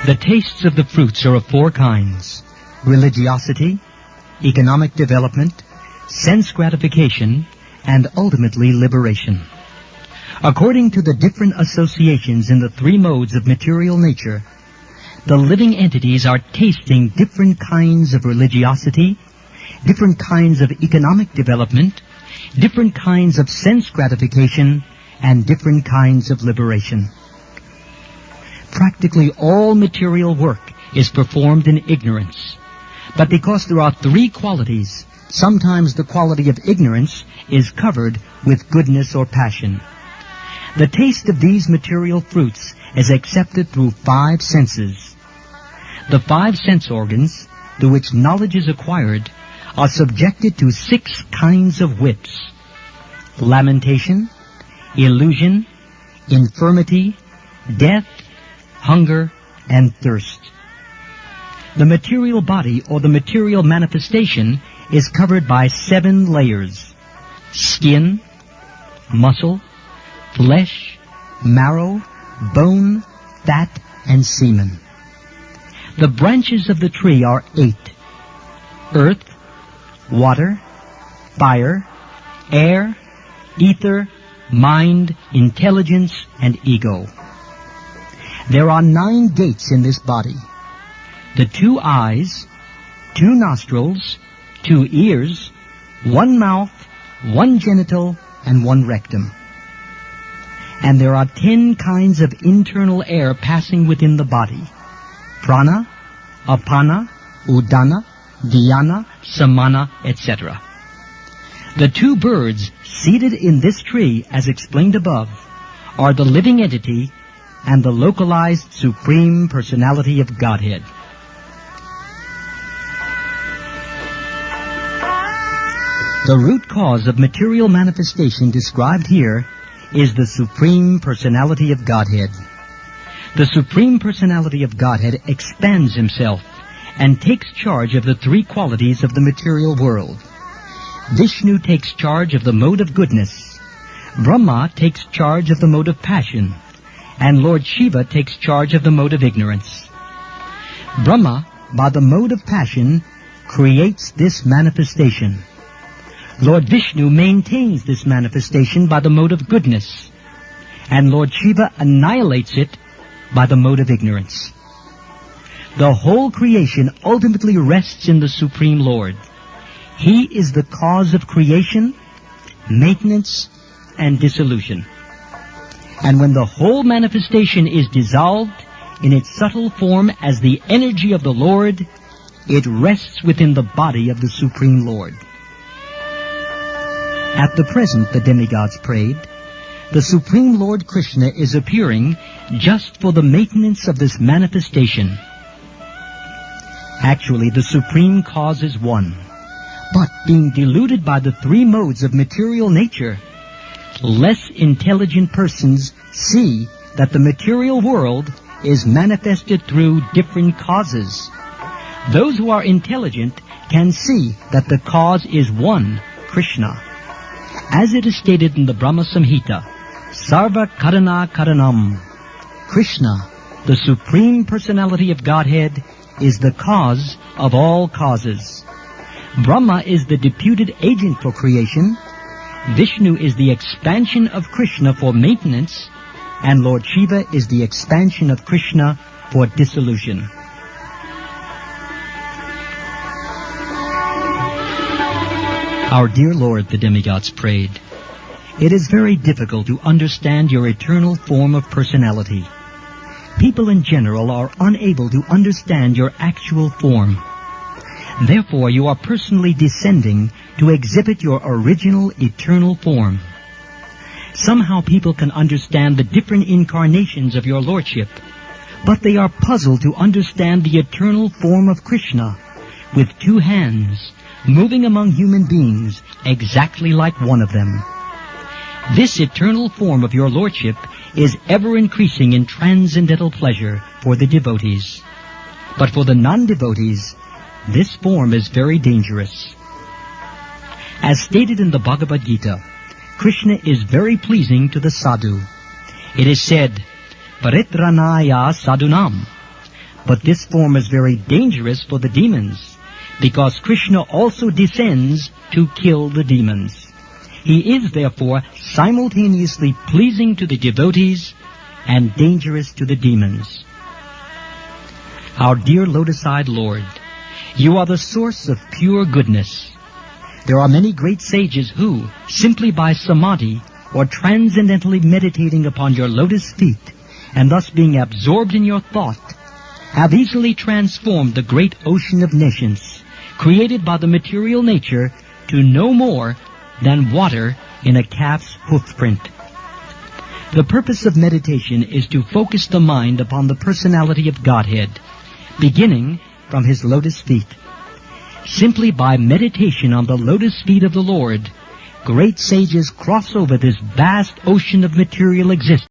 The tastes of the fruits are of four kinds: religiosity, economic development, sense gratification, and ultimately liberation. According to the different associations in the three modes of material nature, the living entities are tasting different kinds of religiosity, different kinds of economic development, different kinds of sense gratification, and different kinds of liberation. Practically all material work is performed in ignorance. But because there are three qualities, sometimes the quality of ignorance is covered with goodness or passion. The taste of these material fruits is accepted through five senses. The five sense organs, through which knowledge is acquired, are subjected to 6 kinds of whips: lamentation, illusion, infirmity, death, hunger, and thirst. The material body or the material manifestation is covered by 7 layers: skin, muscle, flesh, marrow, bone, fat, and semen. The branches of the tree are 8: earth, water, fire, air, ether, mind, intelligence, and ego. There are 9 gates in this body: the 2 eyes, 2 nostrils, 2 ears, 1 mouth, 1 genital, and 1 rectum. And there are 10 kinds of internal air passing within the body: prana, apana, udana, dhyana, samana, etc. The 2 birds seated in this tree, as explained above, are the living entity and the localized Supreme Personality of Godhead. The root cause of material manifestation described here is the Supreme Personality of Godhead. The Supreme Personality of Godhead expands himself and takes charge of the 3 qualities of the material world. Vishnu takes charge of the mode of goodness, Brahma takes charge of the mode of passion, and Lord Shiva takes charge of the mode of ignorance. Brahma, by the mode of passion, creates this manifestation. Lord Vishnu maintains this manifestation by the mode of goodness, and Lord Shiva annihilates it by the mode of ignorance. The whole creation ultimately rests in the Supreme Lord. He is the cause of creation, maintenance, and dissolution. And when the whole manifestation is dissolved in its subtle form as the energy of the Lord, it rests within the body of the Supreme Lord. At the present, the demigods prayed, the Supreme Lord Krishna is appearing just for the maintenance of this manifestation. Actually, the Supreme Cause is one, but being deluded by the 3 modes of material nature, less intelligent persons see that the material world is manifested through different causes. Those who are intelligent can see that the cause is one, Krishna. As it is stated in the Brahma Samhita, Sarva Karana Karanam, Krishna, the Supreme Personality of Godhead, is the cause of all causes. Brahma is the deputed agent for creation, Vishnu is the expansion of Krishna for maintenance, and Lord Shiva is the expansion of Krishna for dissolution. Our dear Lord, the demigods prayed, it is very difficult to understand your eternal form of personality. People in general are unable to understand your actual form. Therefore, you are personally descending to exhibit your original eternal form. Somehow people can understand the different incarnations of your Lordship, but they are puzzled to understand the eternal form of Krishna, with 2 hands, moving among human beings exactly like one of them. This eternal form of your Lordship is ever increasing in transcendental pleasure for the devotees. But for the non-devotees, this form is very dangerous. As stated in the Bhagavad Gita, Krishna is very pleasing to the sadhu. It is said, Paritranaya sadhunam, But this form is very dangerous for the demons, because Krishna also descends to kill the demons. He is therefore simultaneously pleasing to the devotees and dangerous to the demons. Our dear lotus-eyed Lord, you are the source of pure goodness. There are many great sages who, simply by samadhi or transcendently meditating upon your lotus feet, and thus being absorbed in your thought, have easily transformed the great ocean of nescience, created by the material nature, to no more than water in a calf's hoofprint. The purpose of meditation is to focus the mind upon the personality of Godhead, beginning from his lotus feet. Simply by meditation on the lotus feet of the Lord, great sages cross over this vast ocean of material existence